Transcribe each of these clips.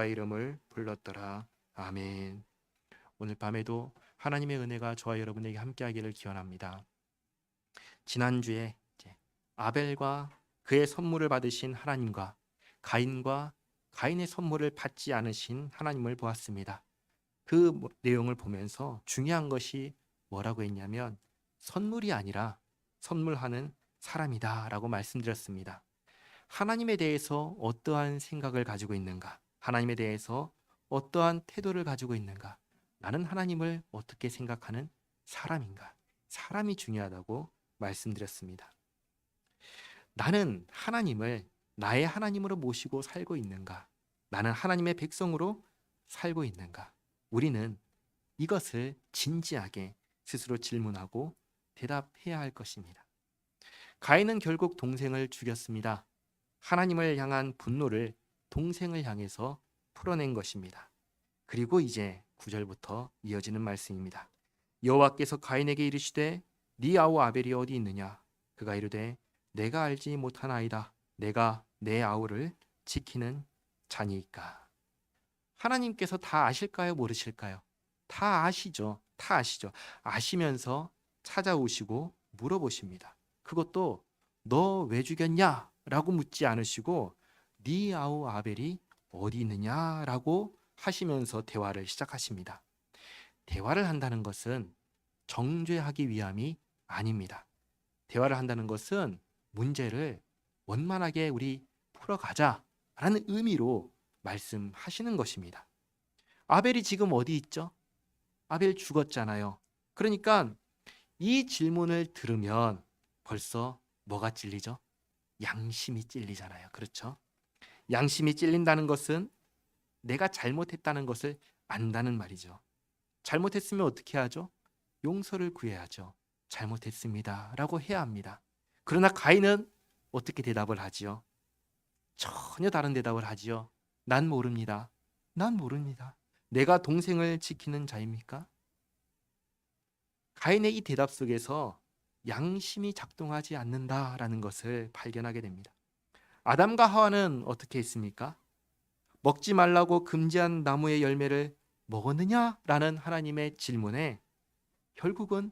여호와의 이름을 불렀더라. 아멘. 오늘 밤에도 하나님의 은혜가 저와 여러분에게 함께하기를 기원합니다. 지난주에 아벨과 그의 선물을 받으신 하나님과 가인과 가인의 선물을 받지 않으신 하나님을 보았습니다. 그 내용을 보면서 중요한 것이 뭐라고 했냐면 선물이 아니라 선물하는 사람이다 라고 말씀드렸습니다. 하나님에 대해서 어떠한 생각을 가지고 있는가? 하나님에 대해서 어떠한 태도를 가지고 있는가? 나는 하나님을 어떻게 생각하는 사람인가? 사람이 중요하다고 말씀드렸습니다. 나는 하나님을 나의 하나님으로 모시고 살고 있는가? 나는 하나님의 백성으로 살고 있는가? 우리는 이것을 진지하게 스스로 질문하고 대답해야 할 것입니다. 가인은 결국 동생을 죽였습니다. 하나님을 향한 분노를 동생을 향해서 풀어낸 것입니다. 그리고 이제 9절부터 이어지는 말씀입니다. 여호와께서 가인에게 이르시되 네 아우 아벨이 어디 있느냐? 그가 이르되 내가 알지 못하나이다. 내가 내 아우를 지키는 자니이까. 하나님께서 다 아실까요? 모르실까요? 다 아시죠. 다 아시죠. 아시면서 찾아오시고 물어보십니다. 그것도 너 왜 죽였냐? 라고 묻지 않으시고 네 아우 아벨이 어디 있느냐? 라고 하시면서 대화를 시작하십니다. 대화를 한다는 것은 정죄하기 위함이 아닙니다. 대화를 한다는 것은 문제를 원만하게 우리 풀어가자라는 의미로 말씀하시는 것입니다. 아벨이 지금 어디 있죠? 아벨 죽었잖아요. 그러니까 이 질문을 들으면 벌써 뭐가 찔리죠? 양심이 찔리잖아요. 그렇죠? 양심이 찔린다는 것은 내가 잘못했다는 것을 안다는 말이죠. 잘못했으면 어떻게 하죠? 용서를 구해야죠. 잘못했습니다 라고 해야 합니다. 그러나 가인은 어떻게 대답을 하지요? 전혀 다른 대답을 하지요. 난 모릅니다. 난 모릅니다. 내가 동생을 지키는 자입니까? 가인의 이 대답 속에서 양심이 작동하지 않는다라는 것을 발견하게 됩니다. 아담과 하와는 어떻게 했습니까? 먹지 말라고 금지한 나무의 열매를 먹었느냐라는 하나님의 질문에 결국은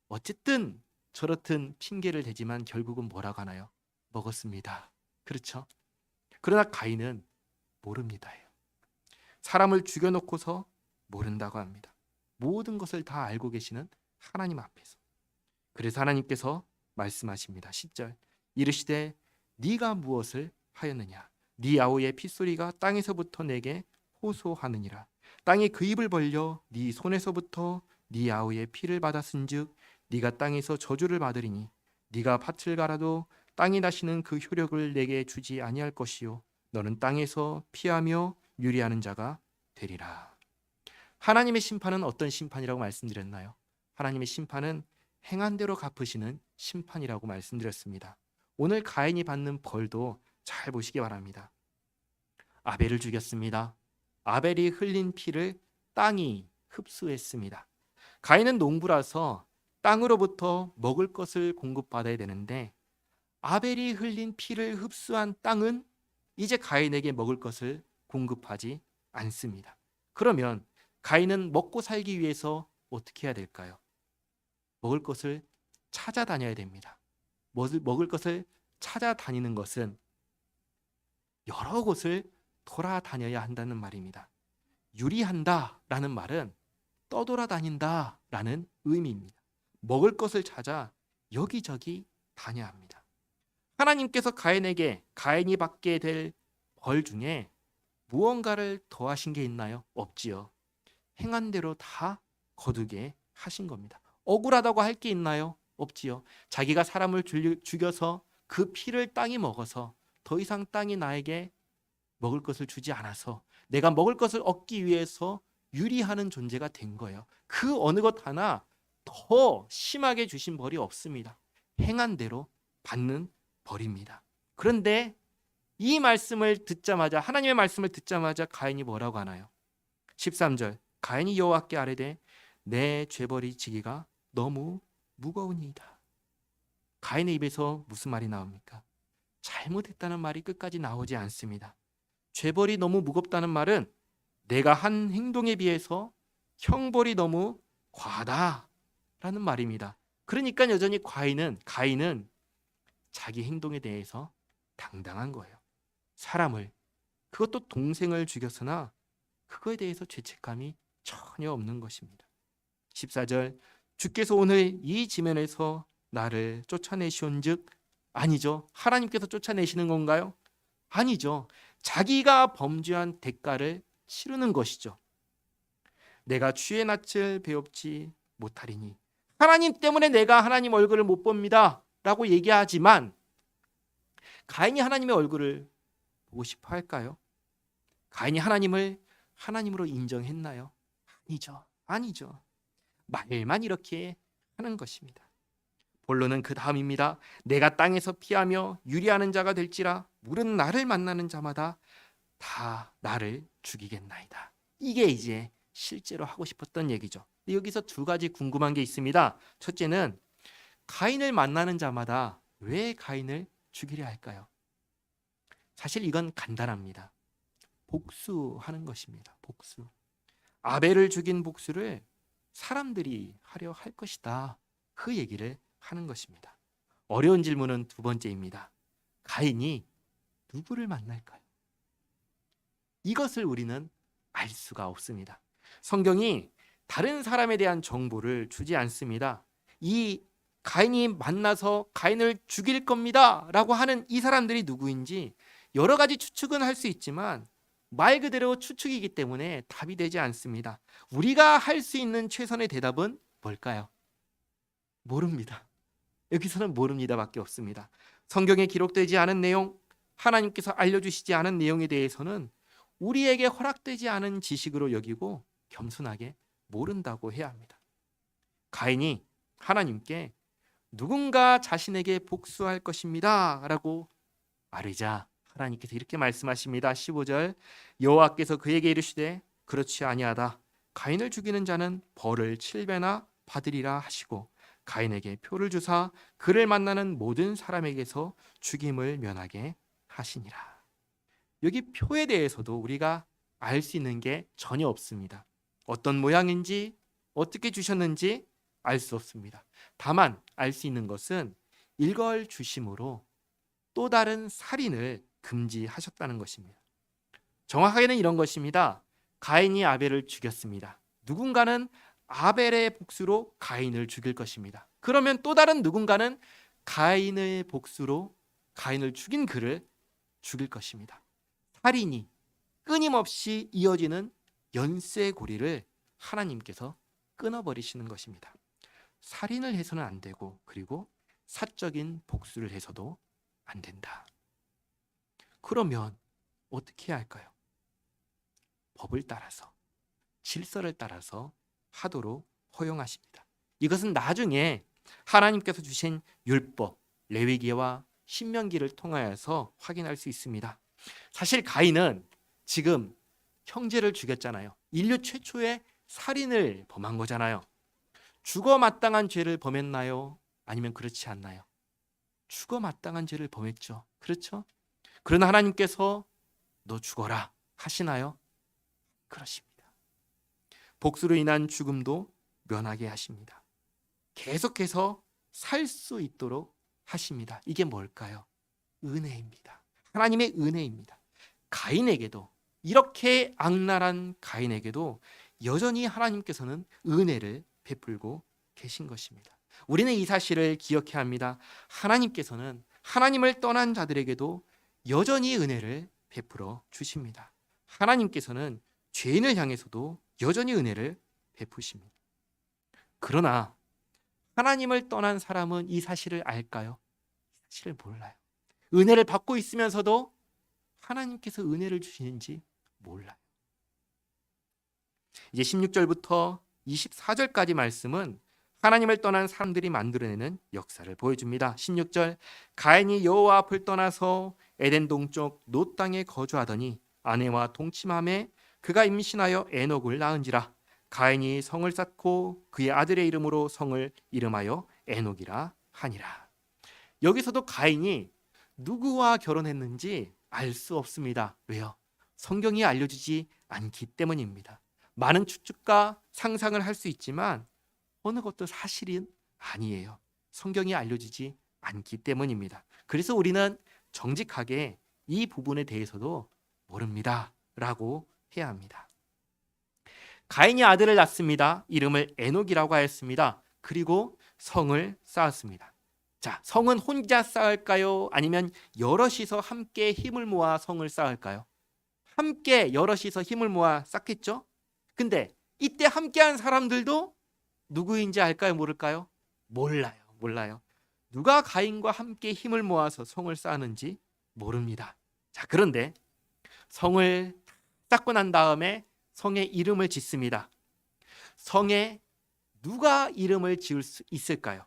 어쨌든 저렇든 핑계를 대지만 결국은 뭐라고 하나요? 먹었습니다. 그렇죠? 그러나 가인은 모릅니다예요. 사람을 죽여놓고서 모른다고 합니다. 모든 것을 다 알고 계시는 하나님 앞에서. 그래서 하나님께서 말씀하십니다. 10절 이르시되 네가 무엇을 하였느냐? 네 아우의 핏소리가 땅에서부터 내게 호소하느니라. 땅이 그 입을 벌려 네 손에서부터 네 아우의 피를 받았은즉 네가 땅에서 저주를 받으리니 네가 밭을 갈아도 땅이 다시는 그 효력을 내게 주지 아니할 것이요 너는 땅에서 피하며 유리하는 자가 되리라. 하나님의 심판은 어떤 심판이라고 말씀드렸나요? 하나님의 심판은 행한 대로 갚으시는 심판이라고 말씀드렸습니다. 오늘 가인이 받는 벌도 잘 보시기 바랍니다. 아벨을 죽였습니다. 아벨이 흘린 피를 땅이 흡수했습니다. 가인은 농부라서 땅으로부터 먹을 것을 공급받아야 되는데 아벨이 흘린 피를 흡수한 땅은 이제 가인에게 먹을 것을 공급하지 않습니다. 그러면 가인은 먹고 살기 위해서 어떻게 해야 될까요? 먹을 것을 찾아다녀야 됩니다. 먹을 것을 찾아다니는 것은 여러 곳을 돌아다녀야 한다는 말입니다. 유리한다라는 말은 떠돌아다닌다라는 의미입니다. 먹을 것을 찾아 여기저기 다녀야 합니다. 하나님께서 가인에게 가인이 받게 될 벌 중에 무언가를 더하신 게 있나요? 없지요. 행한 대로 다 거두게 하신 겁니다. 억울하다고 할 게 있나요? 없지요. 자기가 사람을 죽여서 그 피를 땅이 먹어서 더 이상 땅이 나에게 먹을 것을 주지 않아서 내가 먹을 것을 얻기 위해서 유리하는 존재가 된 거예요. 그 어느 것 하나 더 심하게 주신 벌이 없습니다. 행한 대로 받는 벌입니다. 그런데 이 말씀을 듣자마자 하나님의 말씀을 듣자마자 가인이 뭐라고 하나요? 13절 가인이 여호와께 아뢰되 내 죄벌이 지기가 너무 무거우니이다. 가인의 입에서 무슨 말이 나옵니까? 잘못했다는 말이 끝까지 나오지 않습니다. 죄벌이 너무 무겁다는 말은 내가 한 행동에 비해서 형벌이 너무 과하다라는 말입니다. 그러니까 여전히 가인은 자기 행동에 대해서 당당한 거예요. 사람을, 그것도 동생을 죽였으나 그거에 대해서 죄책감이 전혀 없는 것입니다. 14절, 주께서 오늘 이 지면에서 나를 쫓아내시온즉, 아니죠. 하나님께서 쫓아내시는 건가요? 아니죠. 자기가 범죄한 대가를 치르는 것이죠. 내가 주의 낯을 배웁지 못하리니, 하나님 때문에 내가 하나님 얼굴을 못 봅니다 라고 얘기하지만 가인이 하나님의 얼굴을 보고 싶어 할까요? 가인이 하나님을 하나님으로 인정했나요? 아니죠. 말만 이렇게 하는 것입니다. 본론은 그 다음입니다. 내가 땅에서 피하며 유리하는 자가 될지라 물은 나를 만나는 자마다 다 나를 죽이겠나이다. 이게 이제 실제로 하고 싶었던 얘기죠. 여기서 두 가지 궁금한 게 있습니다. 첫째는 가인을 만나는 자마다 왜 가인을 죽이려 할까요? 사실 이건 간단합니다. 복수하는 것입니다. 복수. 아벨을 죽인 복수를 사람들이 하려 할 것이다. 그 얘기를 하는 것입니다. 어려운 질문은 두 번째입니다. 가인이 누구를 만날까요? 이것을 우리는 알 수가 없습니다. 성경이 다른 사람에 대한 정보를 주지 않습니다. 이 가인이 만나서 가인을 죽일 겁니다 라고 하는 이 사람들이 누구인지 여러 가지 추측은 할 수 있지만 말 그대로 추측이기 때문에 답이 되지 않습니다. 우리가 할 수 있는 최선의 대답은 뭘까요? 모릅니다. 여기서는 모릅니다밖에 없습니다. 성경에 기록되지 않은 내용, 하나님께서 알려주시지 않은 내용에 대해서는 우리에게 허락되지 않은 지식으로 여기고 겸손하게 모른다고 해야 합니다. 가인이 하나님께 누군가 자신에게 복수할 것입니다 라고 말하자 하나님께서 이렇게 말씀하십니다. 15절, 여호와께서 그에게 이르시되 그렇지 아니하다. 가인을 죽이는 자는 벌을 7배나 받으리라 하시고 가인에게 표를 주사 그를 만나는 모든 사람에게서 죽임을 면하게 하시니라. 여기 표에 대해서도 우리가 알 수 있는 게 전혀 없습니다. 어떤 모양인지 어떻게 주셨는지 알 수 없습니다. 다만 알 수 있는 것은 일걸 주심으로 또 다른 살인을 금지하셨다는 것입니다. 정확하게는 이런 것입니다. 가인이 아벨을 죽였습니다. 누군가는 아벨의 복수로 가인을 죽일 것입니다. 그러면 또 다른 누군가는 가인의 복수로 가인을 죽인 그를 죽일 것입니다. 살인이 끊임없이 이어지는 연쇄고리를 하나님께서 끊어버리시는 것입니다. 살인을 해서는 안 되고 그리고 사적인 복수를 해서도 안 된다. 그러면 어떻게 해야 할까요? 법을 따라서, 질서를 따라서 하도록 허용하십니다. 이것은 나중에 하나님께서 주신 율법, 레위기와 신명기를 통하여서 확인할 수 있습니다. 사실 가인은 지금 형제를 죽였잖아요. 인류 최초의 살인을 범한 거잖아요. 죽어 마땅한 죄를 범했나요? 아니면 그렇지 않나요? 죽어 마땅한 죄를 범했죠. 그렇죠? 그러나 하나님께서 너 죽어라 하시나요? 그러십니다. 복수로 인한 죽음도 면하게 하십니다. 계속해서 살 수 있도록 하십니다. 이게 뭘까요? 은혜입니다. 하나님의 은혜입니다. 가인에게도, 이렇게 악랄한 가인에게도 여전히 하나님께서는 은혜를 베풀고 계신 것입니다. 우리는 이 사실을 기억해야 합니다. 하나님께서는 하나님을 떠난 자들에게도 여전히 은혜를 베풀어 주십니다. 하나님께서는 죄인을 향해서도 여전히 은혜를 베푸십니다. 그러나 하나님을 떠난 사람은 이 사실을 알까요? 이 사실을 몰라요. 은혜를 받고 있으면서도 하나님께서 은혜를 주시는지 몰라요. 이제 16절부터 24절까지 말씀은 하나님을 떠난 사람들이 만들어내는 역사를 보여줍니다. 16절, 가인이 여호와 앞을 떠나서 에덴 동쪽 놋 땅에 거주하더니 아내와 동침함에 그가 임신하여 에녹을 낳은지라. 가인이 성을 쌓고 그의 아들의 이름으로 성을 이름하여 에녹이라 하니라. 여기서도 가인이 누구와 결혼했는지 알 수 없습니다. 왜요? 성경이 알려주지 않기 때문입니다. 많은 추측과 상상을 할 수 있지만 어느 것도 사실은 아니에요. 성경이 알려주지 않기 때문입니다. 그래서 우리는 정직하게 이 부분에 대해서도 모릅니다 라고 해야 합니다. 가인이 아들을 낳습니다. 이름을 에녹이라고 하였습니다. 그리고 성을 쌓았습니다. 자, 성은 혼자 쌓을까요? 아니면 여럿이서 함께 힘을 모아 성을 쌓을까요? 함께 여럿이서 힘을 모아 쌓겠죠? 근데 이때 함께한 사람들도 누구인지 알까요? 모를까요? 몰라요. 누가 가인과 함께 힘을 모아서 성을 쌓는지 모릅니다. 자, 그런데 성을 쌓고 난 다음에 성에 이름을 짓습니다. 성에 누가 이름을 지을 수 있을까요?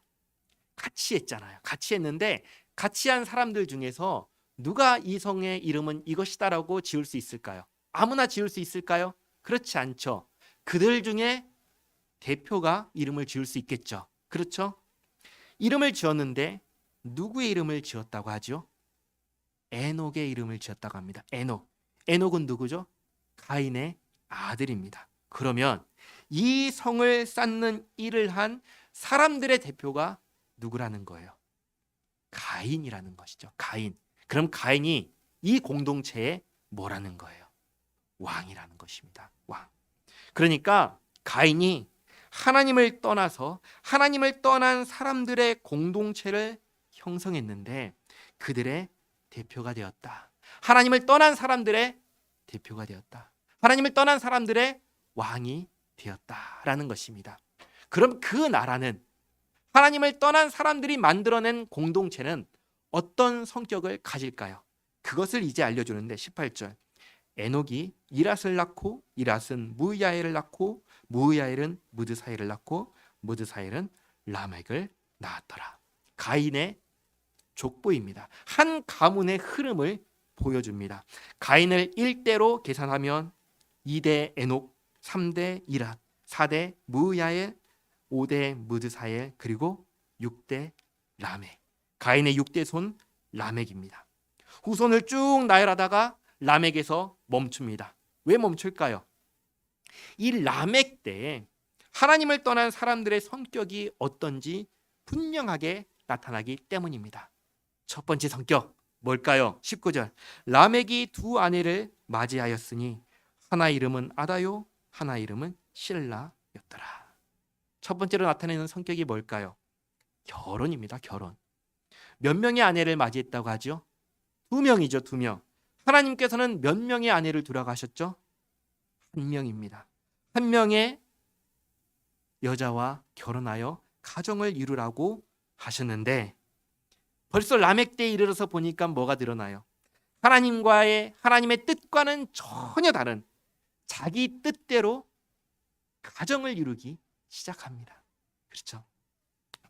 같이 했잖아요. 같이 했는데 같이 한 사람들 중에서 누가 이 성의 이름은 이것이다라고 지을 수 있을까요? 아무나 지을 수 있을까요? 그렇지 않죠. 그들 중에 대표가 이름을 지을 수 있겠죠. 그렇죠? 이름을 지었는데 누구의 이름을 지었다고 하죠? 에녹의 이름을 지었다고 합니다. 에녹은 누구죠? 가인의 아들입니다. 그러면 이 성을 쌓는 일을 한 사람들의 대표가 누구라는 거예요? 가인이라는 것이죠. 가인. 그럼 가인이 이 공동체에 뭐라는 거예요? 왕이라는 것입니다. 왕. 그러니까 가인이 하나님을 떠나서 하나님을 떠난 사람들의 공동체를 형성했는데 그들의 대표가 되었다. 하나님을 떠난 사람들의 대표가 되었다. 하나님을 떠난 사람들의 왕이 되었다라는 것입니다. 그럼 그 나라는 하나님을 떠난 사람들이 만들어낸 공동체는 어떤 성격을 가질까요? 그것을 이제 알려주는데 18절 에녹이 이랏을 낳고 이랏은 무야엘을 낳고 무야엘은 무드사엘을 낳고 무드사엘은 라멕을 낳았더라. 가인의 족보입니다. 한 가문의 흐름을 보여줍니다. 가인을 1대로 계산하면 2대 에녹, 3대 이랏, 4대 무야엘, 5대 무드사엘, 그리고 6대 라멕. 가인의 6대 손 라멕입니다. 후손을 쭉 나열하다가 라멕에서 멈춥니다. 왜 멈출까요? 이 라멕 때에 하나님을 떠난 사람들의 성격이 어떤지 분명하게 나타나기 때문입니다. 첫 번째 성격 뭘까요? 19절 라멕이 두 아내를 맞이하였으니 하나 이름은 아다요 하나 이름은 실라였더라. 첫 번째로 나타내는 성격이 뭘까요? 결혼입니다. 결혼. 몇 명의 아내를 맞이했다고 하죠? 2명이죠. 2명. 하나님께서는 몇 명의 아내를 두라고 하셨죠? 1명입니다. 1명의 여자와 결혼하여 가정을 이루라고 하셨는데 벌써 라멕 때에 이르러서 보니까 뭐가 드러나요? 하나님의 뜻과는 전혀 다른 자기 뜻대로 가정을 이루기 시작합니다. 그렇죠?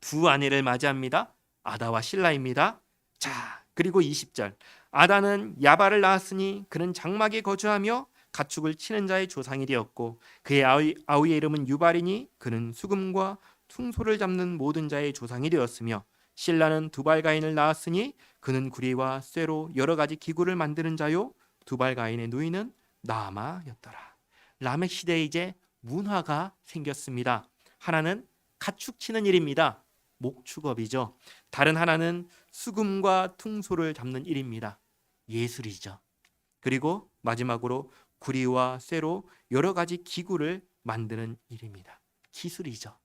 두 아내를 맞이합니다. 아다와 실라입니다. 자, 그리고 20절 아다는 야발을 낳았으니 그는 장막에 거주하며 가축을 치는 자의 조상이 되었고 그의 아우의 이름은 유발이니 그는 수금과 퉁소를 잡는 모든 자의 조상이 되었으며 실라는 두발가인을 낳았으니 그는 구리와 쇠로 여러 가지 기구를 만드는 자요 두발가인의 누이는 나아마였더라. 라멕 시대에 이제 문화가 생겼습니다. 하나는 가축 치는 일입니다. 목축업이죠. 다른 하나는 수금과 퉁소를 잡는 일입니다. 예술이죠. 그리고 마지막으로 구리와 쇠로 여러 가지 기구를 만드는 일입니다. 기술이죠.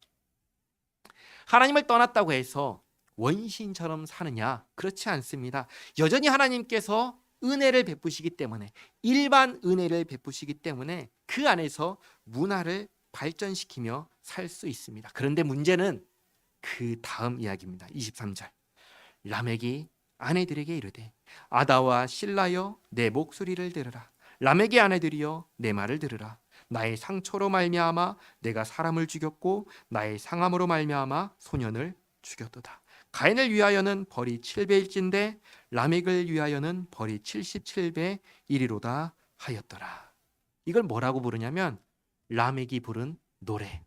하나님을 떠났다고 해서 원신처럼 사느냐? 그렇지 않습니다. 여전히 하나님께서 은혜를 베푸시기 때문에 일반 은혜를 베푸시기 때문에 그 안에서 문화를 발전시키며 살 수 있습니다. 그런데 문제는 그 다음 이야기입니다. 23절 라멕이 아내들에게 이르되 아다와 실라여 내 목소리를 들으라. 라멕의 아내들이여 내 말을 들으라. 나의 상처로 말미암아 내가 사람을 죽였고 나의 상함으로 말미암아 소년을 죽였도다. 가인을 위하여는 벌이 7배일진데 라멕을 위하여는 벌이 77배 이리로다 하였더라. 이걸 뭐라고 부르냐면 라멕이 부른 노래,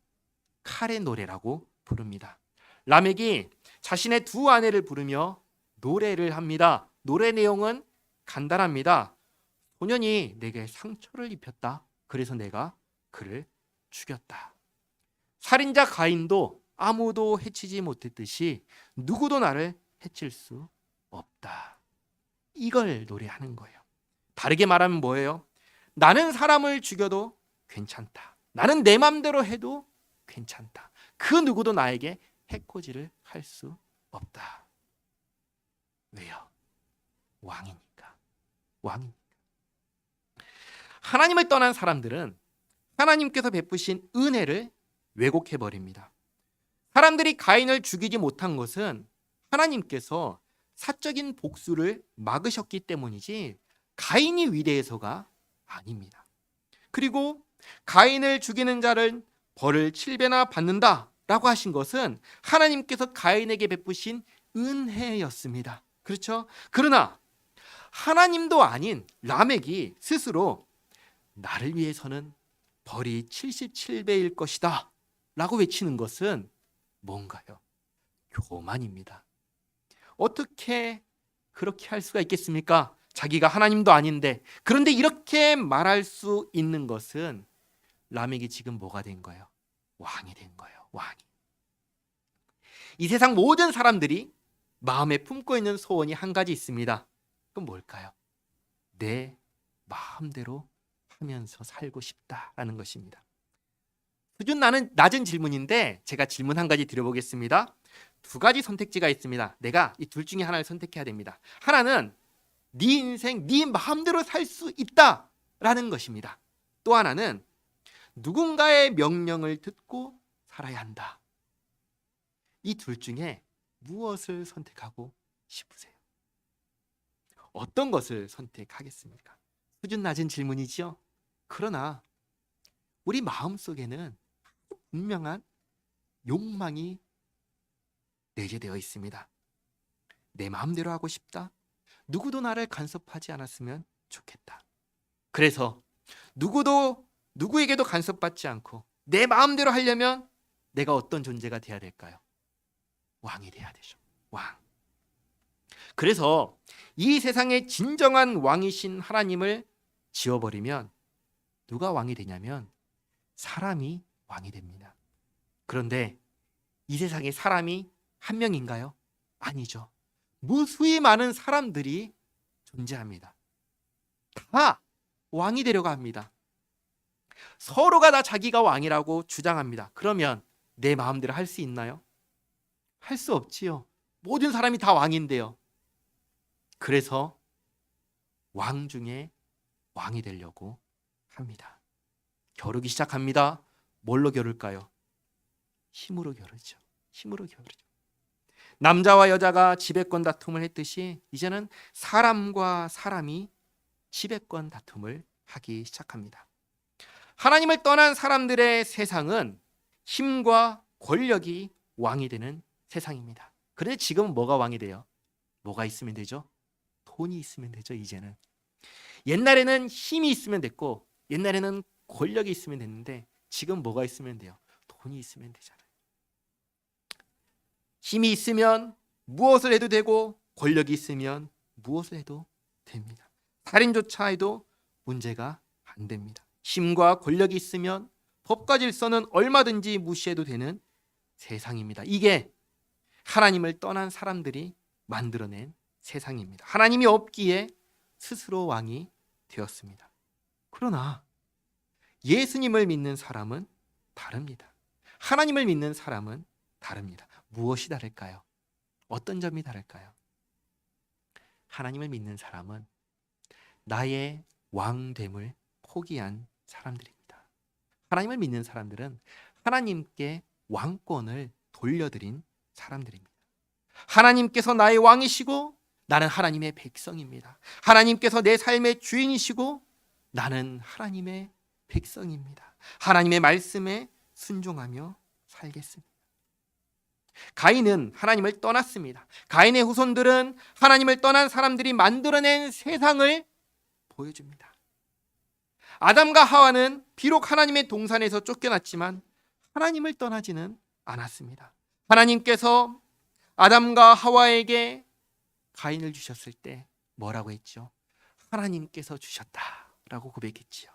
칼의 노래라고 부릅니다. 라멕이 자신의 두 아내를 부르며 노래를 합니다. 노래 내용은 간단합니다. 소년이 내게 상처를 입혔다. 그래서 내가 그를 죽였다. 살인자 가인도 아무도 해치지 못했듯이 누구도 나를 해칠 수 없다. 이걸 노래하는 거예요. 다르게 말하면 뭐예요? 나는 사람을 죽여도 괜찮다. 나는 내 맘대로 해도 괜찮다. 그 누구도 나에게 해코지를 할 수 없다. 왜요? 왕이니까. 왕이니까. 하나님을 떠난 사람들은 하나님께서 베푸신 은혜를 왜곡해 버립니다. 사람들이 가인을 죽이지 못한 것은 하나님께서 사적인 복수를 막으셨기 때문이지 가인이 위대해서가 아닙니다. 그리고 가인을 죽이는 자를 벌을 7배나 받는다라고 하신 것은 하나님께서 가인에게 베푸신 은혜였습니다. 그렇죠? 그러나 하나님도 아닌 라멕이 스스로 나를 위해서는 벌이 77배일 것이다 라고 외치는 것은 뭔가요? 교만입니다. 어떻게 그렇게 할 수가 있겠습니까? 자기가 하나님도 아닌데. 그런데 이렇게 말할 수 있는 것은 라멕이 지금 뭐가 된 거예요? 왕이 된 거예요. 왕이. 이 세상 모든 사람들이 마음에 품고 있는 소원이 한 가지 있습니다. 그건 뭘까요? 내 마음대로 하면서 살고 싶다라는 것입니다. 수준 낮은 질문인데 제가 질문 한 가지 드려보겠습니다. 두 가지 선택지가 있습니다. 내가 이 둘 중에 하나를 선택해야 됩니다. 하나는 네 인생 네 마음대로 살 수 있다라는 것입니다. 또 하나는 누군가의 명령을 듣고 살아야 한다. 이 둘 중에 무엇을 선택하고 싶으세요? 어떤 것을 선택하겠습니까? 수준 낮은 질문이지요. 그러나 우리 마음속에는 분명한 욕망이 내재되어 있습니다. 내 마음대로 하고 싶다. 누구도 나를 간섭하지 않았으면 좋겠다. 그래서 누구에게도 간섭받지 않고 내 마음대로 하려면 내가 어떤 존재가 돼야 될까요? 왕이 돼야 되죠. 왕. 그래서 이 세상의 진정한 왕이신 하나님을 지워버리면 누가 왕이 되냐면 사람이 왕이 됩니다. 그런데 이 세상에 사람이 한 명인가요? 아니죠. 무수히 많은 사람들이 존재합니다. 다 왕이 되려고 합니다. 서로가 다 자기가 왕이라고 주장합니다. 그러면 내 마음대로 할 수 있나요? 할 수 없지요. 모든 사람이 다 왕인데요. 그래서 왕 중에 왕이 되려고 합니다. 겨루기 시작합니다. 뭘로 겨룰까요? 힘으로 겨루죠. 힘으로 겨루죠. 남자와 여자가 지배권 다툼을 했듯이 이제는 사람과 사람이 지배권 다툼을 하기 시작합니다. 하나님을 떠난 사람들의 세상은 힘과 권력이 왕이 되는 세상입니다. 그런데 지금은 뭐가 왕이 돼요? 뭐가 있으면 되죠? 돈이 있으면 되죠. 이제는. 옛날에는 힘이 있으면 됐고 옛날에는 권력이 있으면 됐는데 지금 뭐가 있으면 돼요? 돈이 있으면 되잖아요. 힘이 있으면 무엇을 해도 되고 권력이 있으면 무엇을 해도 됩니다. 살인조차 해도 문제가 안 됩니다. 힘과 권력이 있으면 법과 질서는 얼마든지 무시해도 되는 세상입니다. 이게 하나님을 떠난 사람들이 만들어낸 세상입니다. 하나님이 없기에 스스로 왕이 되었습니다. 그러나 예수님을 믿는 사람은 다릅니다. 하나님을 믿는 사람은 다릅니다. 무엇이 다를까요? 어떤 점이 다를까요? 하나님을 믿는 사람은 나의 왕됨을 포기한 사람들입니다. 하나님을 믿는 사람들은 하나님께 왕권을 돌려드린 사람들입니다. 하나님께서 나의 왕이시고 나는 하나님의 백성입니다. 하나님께서 내 삶의 주인이시고 나는 하나님의 백성입니다. 하나님의 말씀에 순종하며 살겠습니다. 가인은 하나님을 떠났습니다. 가인의 후손들은 하나님을 떠난 사람들이 만들어낸 세상을 보여줍니다. 아담과 하와는 비록 하나님의 동산에서 쫓겨났지만 하나님을 떠나지는 않았습니다. 하나님께서 아담과 하와에게 가인을 주셨을 때 뭐라고 했죠? 하나님께서 주셨다라고 고백했지요.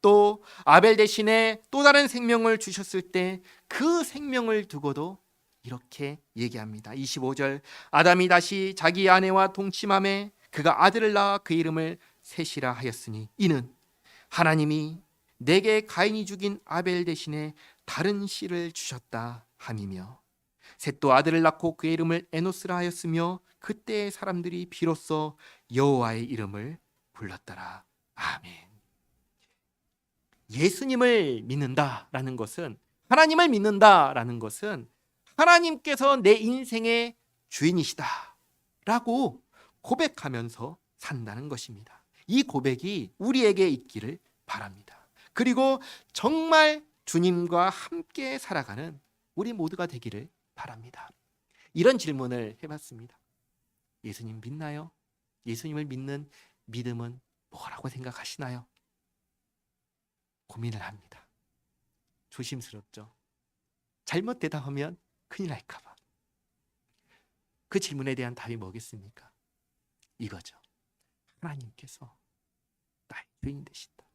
또 아벨 대신에 또 다른 생명을 주셨을 때 그 생명을 두고도 이렇게 얘기합니다. 25절, 아담이 다시 자기 아내와 동침함에 그가 아들을 낳아 그 이름을 셋이라 하였으니 이는 하나님이 내게 가인이 죽인 아벨 대신에 다른 씨를 주셨다 함이며, 셋도 아들을 낳고 그의 이름을 에노스라 하였으며 그때의 사람들이 비로소 여호와의 이름을 불렀더라. 아멘. 예수님을 믿는다라는 것은, 하나님을 믿는다라는 것은 하나님께서 내 인생의 주인이시다라고 고백하면서 산다는 것입니다. 이 고백이 우리에게 있기를 바랍니다. 그리고 정말 주님과 함께 살아가는 우리 모두가 되기를 바랍니다. 이런 질문을 해봤습니다. 예수님 믿나요? 예수님을 믿는 믿음은 뭐라고 생각하시나요? 고민을 합니다. 조심스럽죠. 잘못 대답하면 큰일 날까 봐. 그 질문에 대한 답이 뭐겠습니까? 이거죠. 하나님께서 나의 주인 되신다.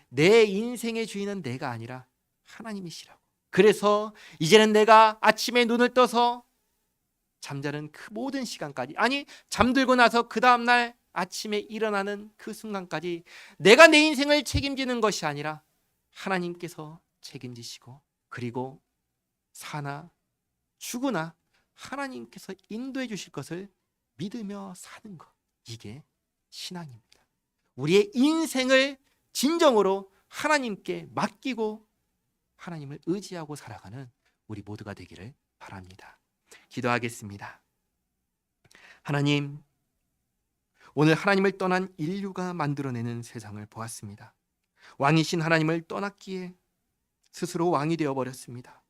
내 인생의 주인은 내가 아니라 하나님이시라고. 그래서 이제는 내가 아침에 눈을 떠서 잠자는 그 모든 시간까지, 아니 잠들고 나서 그 다음날 아침에 일어나는 그 순간까지 내가 내 인생을 책임지는 것이 아니라 하나님께서 책임지시고, 그리고 사나 죽으나 하나님께서 인도해 주실 것을 믿으며 사는 것, 이게 신앙입니다. 우리의 인생을 진정으로 하나님께 맡기고 하나님을 의지하고 살아가는 우리 모두가 되기를 바랍니다. 기도하겠습니다. 하나님, 오늘 하나님을 떠난 인류가 만들어내는 세상을 보았습니다. 왕이신 하나님을 떠났기에 스스로 왕이 되어버렸습니다.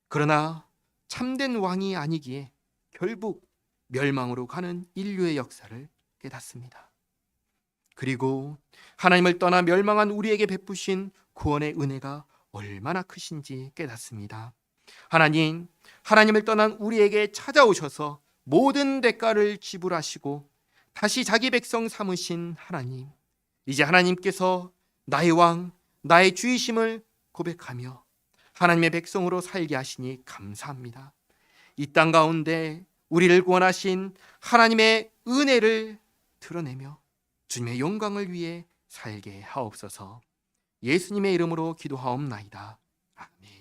그러나 참된 왕이 아니기에 결국 멸망으로 가는 인류의 역사를 깨닫습니다. 그리고 하나님을 떠나 멸망한 우리에게 베푸신 구원의 은혜가 얼마나 크신지 깨닫습니다. 하나님, 하나님을 떠난 우리에게 찾아오셔서 모든 대가를 지불하시고 다시 자기 백성 삼으신 하나님, 이제 하나님께서 나의 왕, 나의 주이심을 고백하며 하나님의 백성으로 살게 하시니 감사합니다. 이 땅 가운데 우리를 구원하신 하나님의 은혜를 드러내며 주님의 영광을 위해 살게 하옵소서. 예수님의 이름으로 기도하옵나이다. 아멘.